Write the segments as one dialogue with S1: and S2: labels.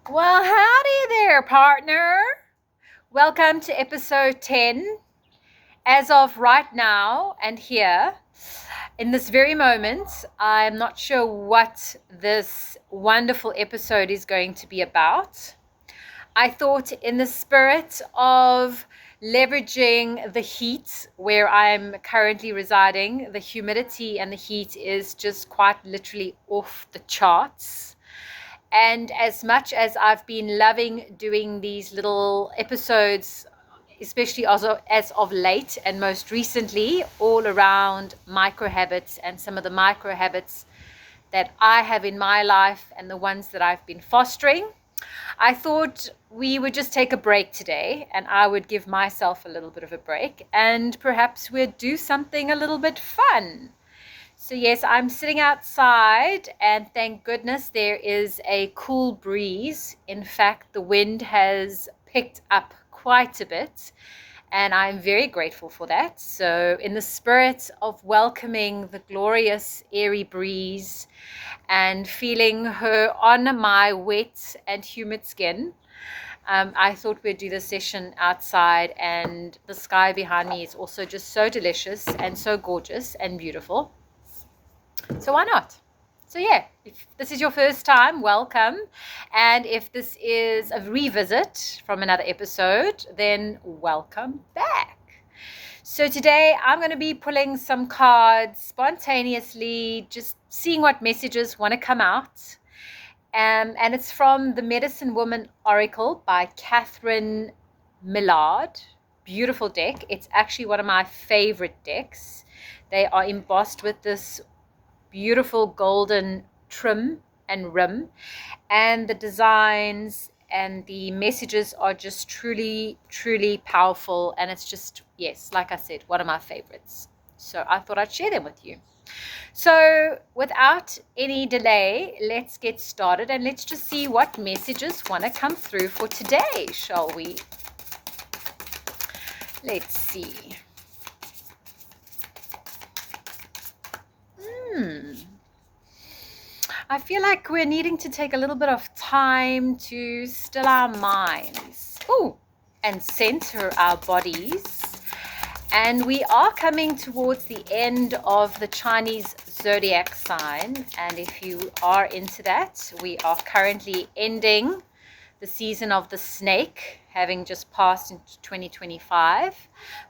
S1: Well, howdy there, partner. Welcome to episode 10. As of right now and here, in this very moment, I'm not sure what this wonderful episode is going to be about. I thought, in the spirit of leveraging the heat where I'm currently residing, the humidity and the heat is just quite literally off the charts. And as much as I've been loving doing these little episodes, especially as of late and most recently, all around micro habits and some of the micro habits that I have in my life and the ones that I've been fostering, I thought we would just take a break today and I would give myself a little bit of a break and perhaps we'd do something a little bit fun. So yes, I'm sitting outside and thank goodness there is a cool breeze. In fact, the wind has picked up quite a bit and I'm very grateful for that. So in the spirit of welcoming the glorious airy breeze and feeling her on my wet and humid skin, I thought we'd do this session outside, and the sky behind me is also just so delicious and so gorgeous and beautiful. So why not? So yeah, if this is your first time, welcome. And if this is a revisit from another episode, then welcome back. So today I'm going to be pulling some cards spontaneously, just seeing what messages want to come out. And it's from the Medicine Woman Oracle by Catherine Millard. Beautiful deck. It's actually one of my favorite decks. They are embossed with this beautiful golden trim and rim, and the designs and the messages are just truly powerful, and it's just, yes, like I said, one of my favorites. So I thought I'd share them with you. So without any delay, let's get started and let's just see what messages want to come through for today, shall we? Let's see. I feel like we're needing to take a little bit of time to still our minds. And center our bodies. And we are coming towards the end of the Chinese zodiac sign. And if you are into that, we are currently ending the season of the snake, having just passed into 2025.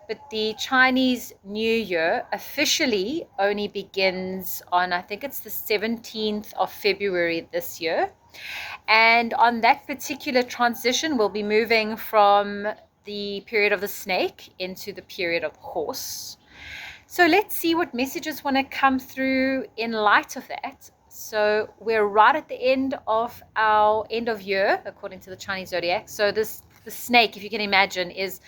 S1: But the Chinese New Year officially only begins on, I think it's the 17th of February this year. And on that particular transition, we'll be moving from the period of the snake into the period of horse. So let's see what messages want to come through in light of that. So we're right at the end of our end of year, according to the Chinese zodiac. So the snake, if you can imagine, is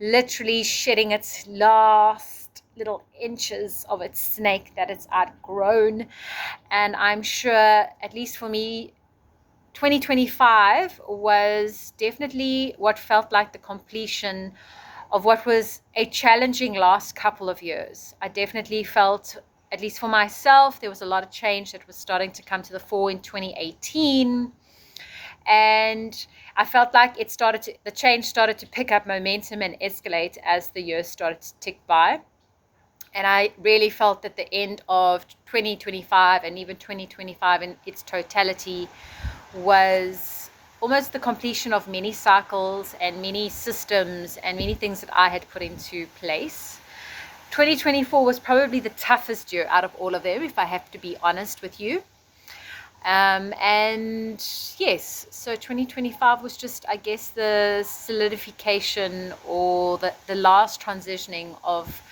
S1: literally shedding its last little inches of its snake that it's outgrown. And I'm sure, at least for me, 2025 was definitely what felt like the completion of what was a challenging last couple of years. I definitely felt, at least for myself, there was a lot of change that was starting to come to the fore in 2018. And I felt like the change started to pick up momentum and escalate as the years started to tick by. And I really felt that the end of 2025 and even 2025 in its totality was almost the completion of many cycles and many systems and many things that I had put into place. 2024 was probably the toughest year out of all of them, if I have to be honest with you. And yes, so 2025 was just, I guess, the solidification or the last transitioning of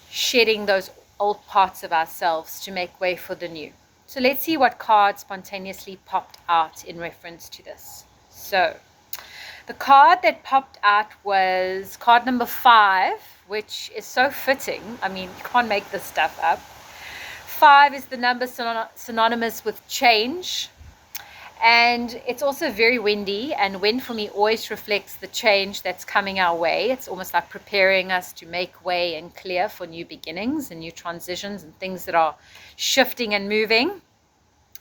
S1: shedding those old parts of ourselves to make way for the new. So let's see what card spontaneously popped out in reference to this. So the card that popped out was card number 5, which is so fitting. I mean, you can't make this stuff up. 5 is the number synonymous with change. And it's also very windy, and wind for me always reflects the change that's coming our way. It's almost like preparing us to make way and clear for new beginnings and new transitions and things that are shifting and moving.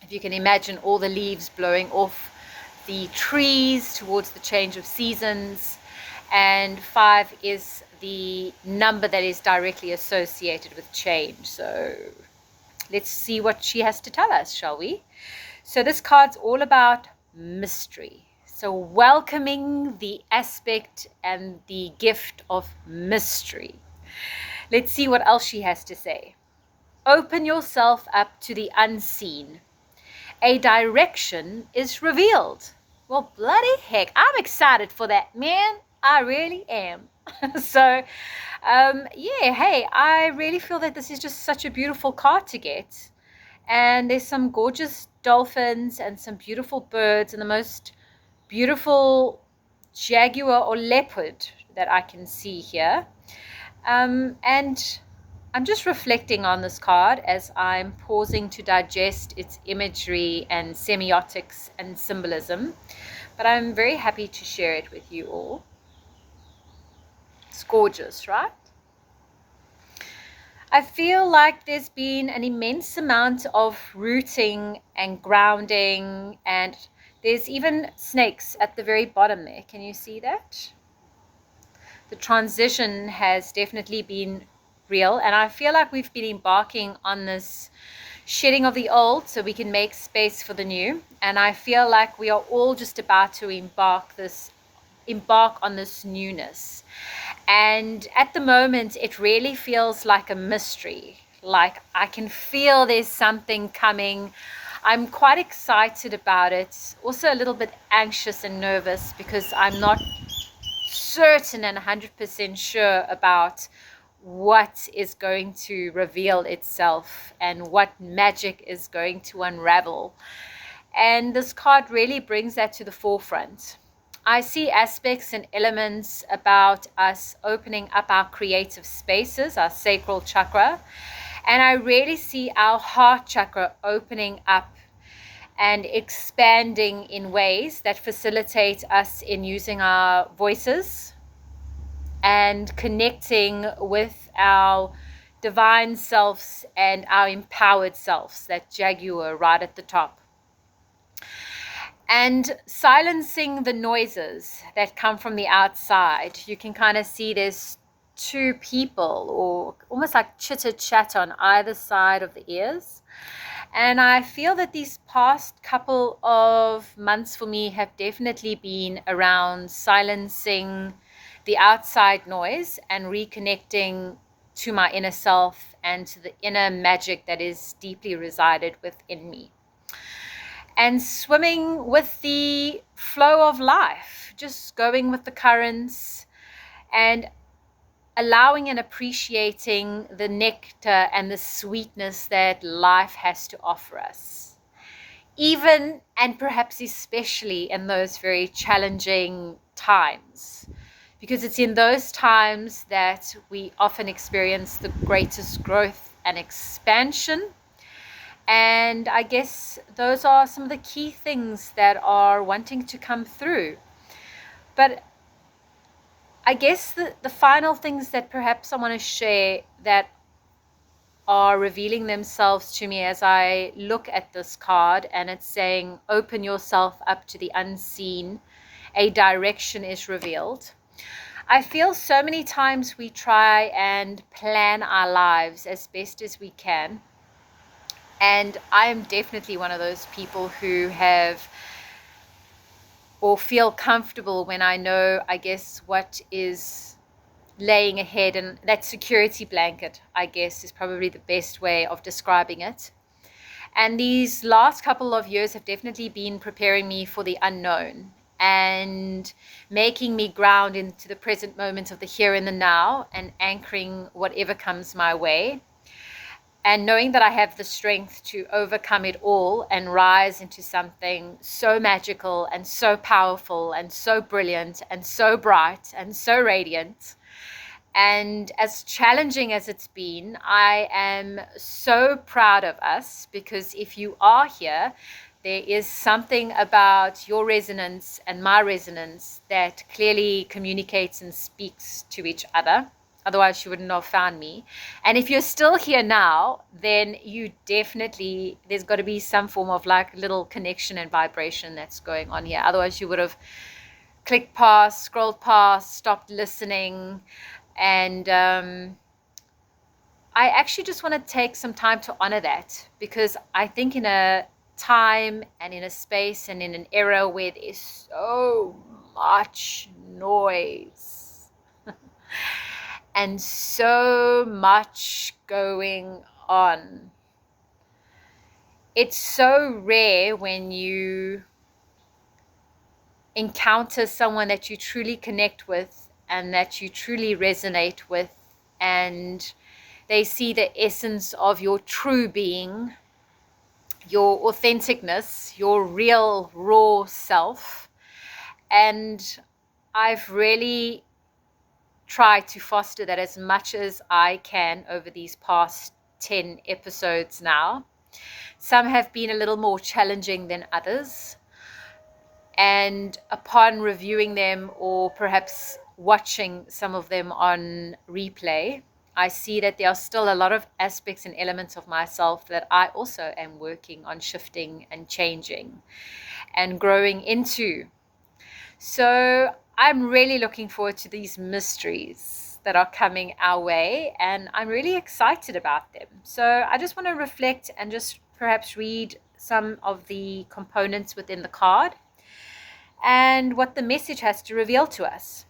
S1: If you can imagine all the leaves blowing off the trees, towards the change of seasons, and 5 is the number that is directly associated with change. So let's see what she has to tell us, shall we? So this card's all about mystery. So welcoming the aspect and the gift of mystery. Let's see what else she has to say. Open yourself up to the unseen. A direction is revealed. Well, bloody heck, I'm excited for that, man. I really am. So, yeah, hey, I really feel that this is just such a beautiful card to get. And there's some gorgeous dolphins and some beautiful birds and the most beautiful jaguar or leopard that I can see here. And I'm just reflecting on this card as I'm pausing to digest its imagery and semiotics and symbolism. But I'm very happy to share it with you all. It's gorgeous, right? I feel like there's been an immense amount of rooting and grounding, and there's even snakes at the very bottom there. Can you see that? The transition has definitely been real, and I feel like we've been embarking on this shedding of the old so we can make space for the new. And I feel like we are all just about to embark on this newness. And at the moment, it really feels like a mystery. Like I can feel there's something coming. I'm quite excited about it. Also a little bit anxious and nervous because I'm not certain and 100% sure about what is going to reveal itself and what magic is going to unravel. And this card really brings that to the forefront. I see aspects and elements about us opening up our creative spaces, our sacral chakra, and I really see our heart chakra opening up and expanding in ways that facilitate us in using our voices and connecting with our divine selves and our empowered selves, that jaguar right at the top. And silencing the noises that come from the outside. You can kind of see there's two people, or almost like chitter chat on either side of the ears. And I feel that these past couple of months for me have definitely been around silencing the outside noise and reconnecting to my inner self and to the inner magic that is deeply resided within me. And swimming with the flow of life, just going with the currents and allowing and appreciating the nectar and the sweetness that life has to offer us. Even and perhaps especially in those very challenging times, because it's in those times that we often experience the greatest growth and expansion. And I guess those are some of the key things that are wanting to come through. But I guess the final things that perhaps I want to share that are revealing themselves to me as I look at this card, and it's saying, open yourself up to the unseen, a direction is revealed. I feel so many times we try and plan our lives as best as we can. And I am definitely one of those people who have or feel comfortable when I know, I guess, what is laying ahead. And that security blanket, I guess, is probably the best way of describing it. And these last couple of years have definitely been preparing me for the unknown and making me ground into the present moment of the here and the now and anchoring whatever comes my way. And knowing that I have the strength to overcome it all and rise into something so magical and so powerful and so brilliant and so bright and so radiant. And as challenging as it's been, I am so proud of us, because if you are here, there is something about your resonance and my resonance that clearly communicates and speaks to each other. Otherwise, she wouldn't have found me. And if you're still here now, then you definitely, there's got to be some form of like little connection and vibration that's going on here. Otherwise, you would have clicked past, scrolled past, stopped listening. And I actually just want to take some time to honor that, because I think in a time and in a space and in an era where there's so much noise and so much going on, it's so rare when you encounter someone that you truly connect with and that you truly resonate with, and they see the essence of your true being, your authenticness, your real raw self. And I've really tried to foster that as much as I can over these past 10 episodes now. Some have been a little more challenging than others. And upon reviewing them, or perhaps watching some of them on replay, I see that there are still a lot of aspects and elements of myself that I also am working on shifting and changing and growing into. So I'm really looking forward to these mysteries that are coming our way, and I'm really excited about them. So I just want to reflect and just perhaps read some of the components within the card and what the message has to reveal to us.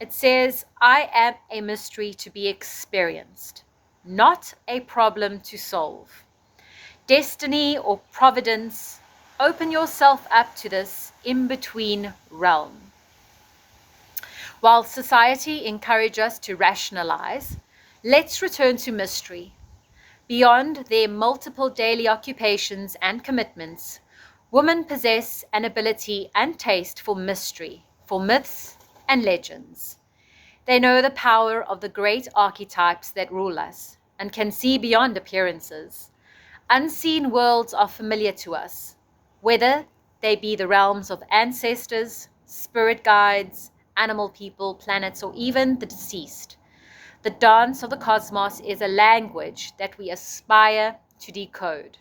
S1: It says, I am a mystery to be experienced, not a problem to solve. Destiny or providence, open yourself up to this in-between realm. While society encourages us to rationalize, let's return to mystery. Beyond their multiple daily occupations and commitments, women possess an ability and taste for mystery, for myths and legends. They know the power of the great archetypes that rule us and can see beyond appearances. Unseen worlds are familiar to us, whether they be the realms of ancestors, spirit guides, animal people, planets, or even the deceased. The dance of the cosmos is a language that we aspire to decode.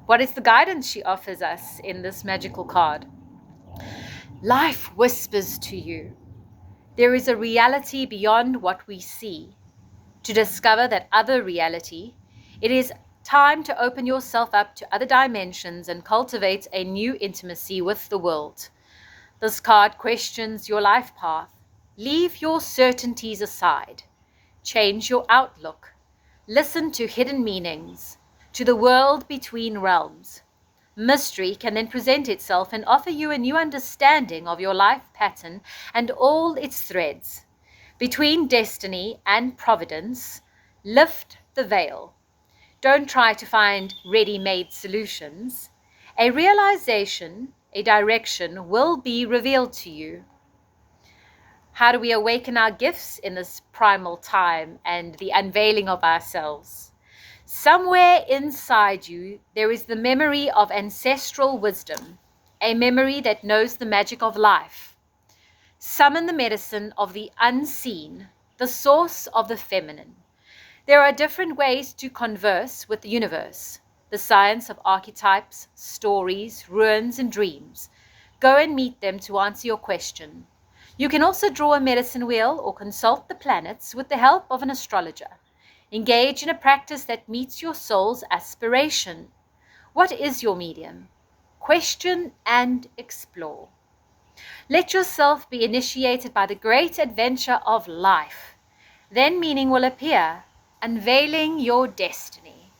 S1: What is the guidance she offers us in this magical card? Life whispers to you. There is a reality beyond what we see. To discover that other reality, it is time to open yourself up to other dimensions and cultivate a new intimacy with the world. This card questions your life path. Leave your certainties aside. Change your outlook. Listen to hidden meanings, to the world between realms. Mystery can then present itself and offer you a new understanding of your life pattern and all its threads. Between destiny and providence, lift the veil. Don't try to find ready-made solutions. A realization, a direction will be revealed to you. How do we awaken our gifts in this primal time and the unveiling of ourselves? Somewhere inside you, there is the memory of ancestral wisdom, a memory that knows the magic of life. Summon the medicine of the unseen, the source of the feminine. There are different ways to converse with the universe, the science of archetypes, stories, runes, and dreams. Go and meet them to answer your question. You can also draw a medicine wheel or consult the planets with the help of an astrologer. Engage in a practice that meets your soul's aspiration. What is your medium? Question and explore. Let yourself be initiated by the great adventure of life. Then meaning will appear, unveiling your destiny.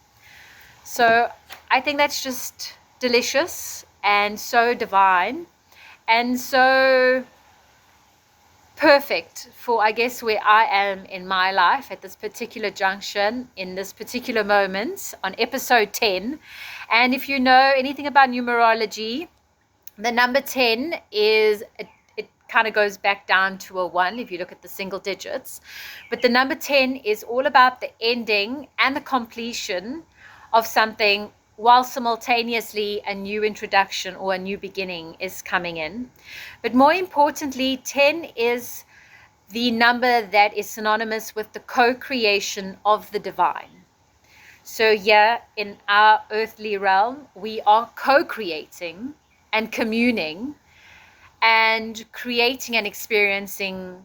S1: So I think that's just delicious and so divine and so perfect for, I guess, where I am in my life at this particular junction, in this particular moment on episode 10. And if you know anything about numerology, the number 10 is, it kind of goes back down to a 1 if you look at the single digits. But the number 10 is all about the ending and the completion of something, while simultaneously a new introduction or a new beginning is coming in. But more importantly, 10 is the number that is synonymous with the co-creation of the divine. So here in our earthly realm, we are co-creating and communing and creating and experiencing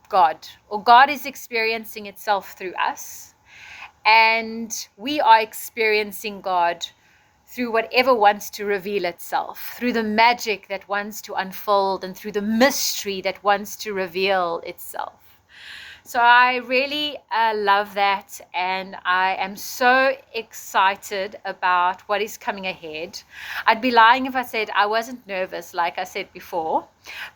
S1: God, or God is experiencing itself through us, and we are experiencing God through whatever wants to reveal itself, through the magic that wants to unfold, and through the mystery that wants to reveal itself. So I really love that, and I am so excited about what is coming ahead. I'd be lying if I said I wasn't nervous, like I said before,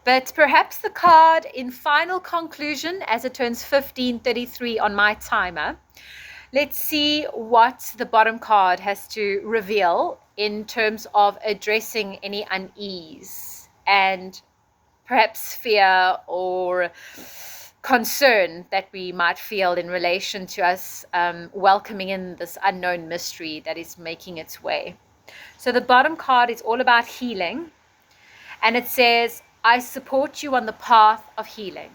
S1: but perhaps the card in final conclusion, as it turns 15:33 on my timer, let's see what the bottom card has to reveal in terms of addressing any unease and perhaps fear or concern that we might feel in relation to us welcoming in this unknown mystery that is making its way. So the bottom card is all about healing, and it says, I support you on the path of healing.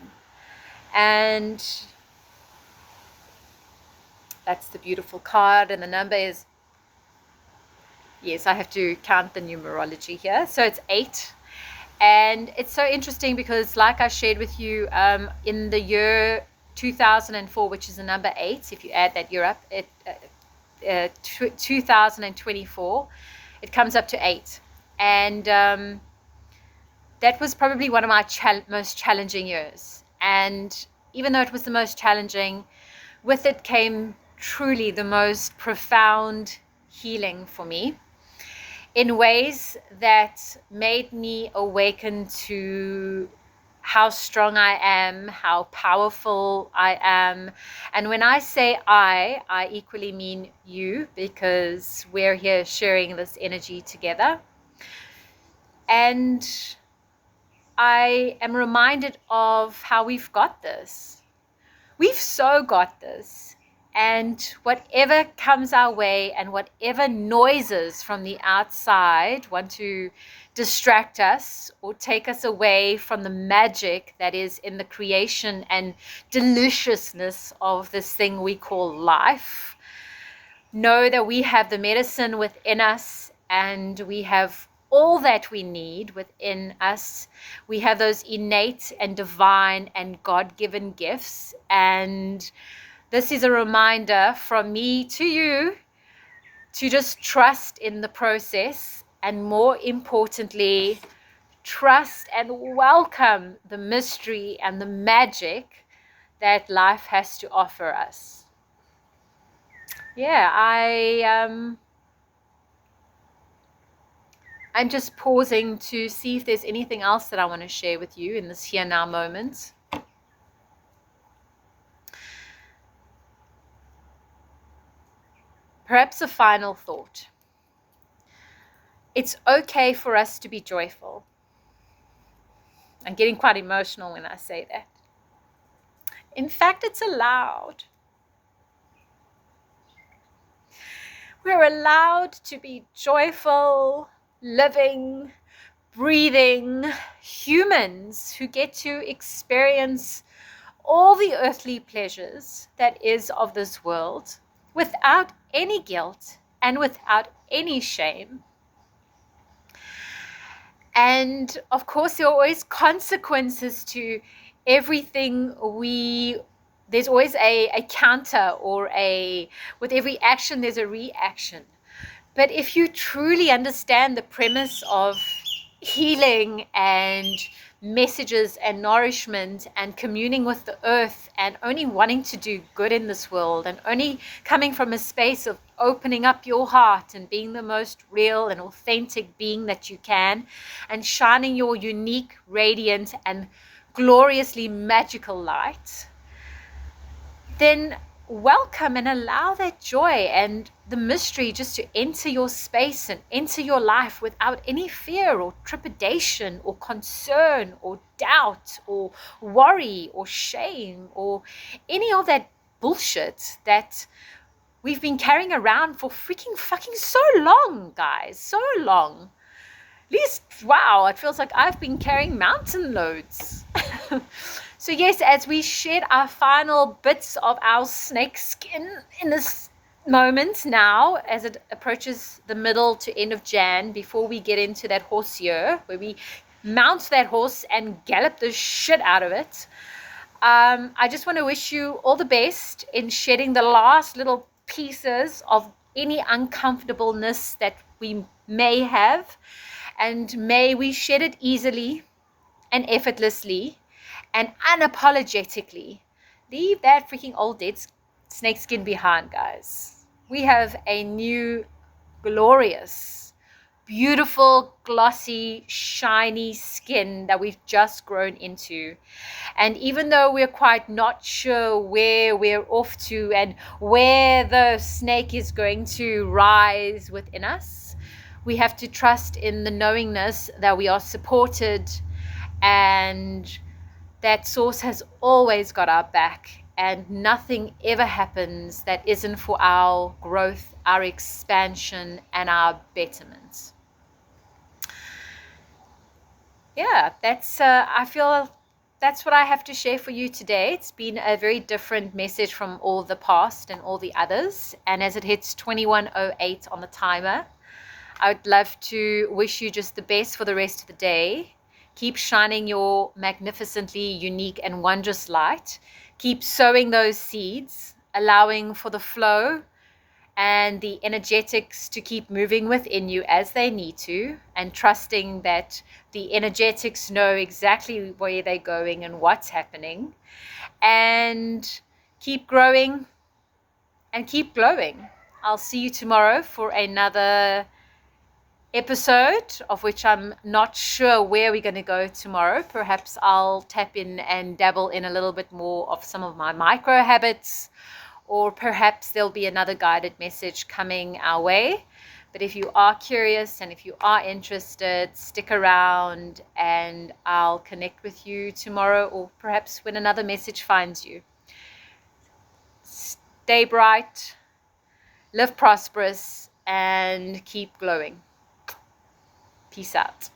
S1: And that's the beautiful card, and the number is, yes, I have to count the numerology here, so it's 8. And it's so interesting because, like I shared with you, in the year 2004, which is the number 8, if you add that year up, 2024, it comes up to 8. And that was probably one of my most challenging years. And even though it was the most challenging, with it came truly the most profound healing for me, in ways that made me awaken to how strong I am, how powerful I am. And when I say I equally mean you, because we're here sharing this energy together. And I am reminded of how we've got this. We've so got this. And whatever comes our way and whatever noises from the outside want to distract us or take us away from the magic that is in the creation and deliciousness of this thing we call life, know that we have the medicine within us, and we have all that we need within us. We have those innate and divine and God-given gifts, and this is a reminder from me to you to just trust in the process, and more importantly, trust and welcome the mystery and the magic that life has to offer us. Yeah, I'm just pausing to see if there's anything else that I want to share with you in this here now moment. Perhaps a final thought. It's okay for us to be joyful. I'm getting quite emotional when I say that. In fact, it's allowed. We're allowed to be joyful, living, breathing humans who get to experience all the earthly pleasures that is of this world without any guilt and without any shame. And of course, there are always consequences to everything there's always a counter, or with every action, there's a reaction. But if you truly understand the premise of healing and messages and nourishment and communing with the earth and only wanting to do good in this world and only coming from a space of opening up your heart and being the most real and authentic being that you can and shining your unique, radiant and gloriously magical light, then welcome and allow that joy and the mystery just to enter your space and enter your life without any fear or trepidation or concern or doubt or worry or shame or any of that bullshit that we've been carrying around for freaking fucking so long, guys, so long. At least, wow, it feels like I've been carrying mountain loads. So yes, as we shed our final bits of our snake skin in this moment now, as it approaches the middle to end of Jan, before we get into that horse year, where we mount that horse and gallop the shit out of it, I just want to wish you all the best in shedding the last little pieces of any uncomfortableness that we may have, and may we shed it easily and effortlessly and unapologetically. Leave that freaking old dead snake skin behind, guys. We have a new, glorious, beautiful, glossy, shiny skin that we've just grown into. And even though we're quite not sure where we're off to and where the snake is going to rise within us, we have to trust in the knowingness that we are supported, and that source has always got our back, and nothing ever happens that isn't for our growth, our expansion, and our betterment. Yeah, I feel that's what I have to share for you today. It's been a very different message from all the past and all the others. And as it hits 21:08 on the timer, I would love to wish you just the best for the rest of the day. Keep shining your magnificently unique and wondrous light. Keep sowing those seeds, allowing for the flow and the energetics to keep moving within you as they need to, and trusting that the energetics know exactly where they're going and what's happening. And keep growing and keep glowing. I'll see you tomorrow for another episode, of which I'm not sure where we're going to go tomorrow. Perhaps I'll tap in and dabble in a little bit more of some of my micro habits, or perhaps there'll be another guided message coming our way. But if you are curious and if you are interested, stick around and I'll connect with you tomorrow, or perhaps when another message finds you. Stay bright, live prosperous, and keep glowing. Peace out.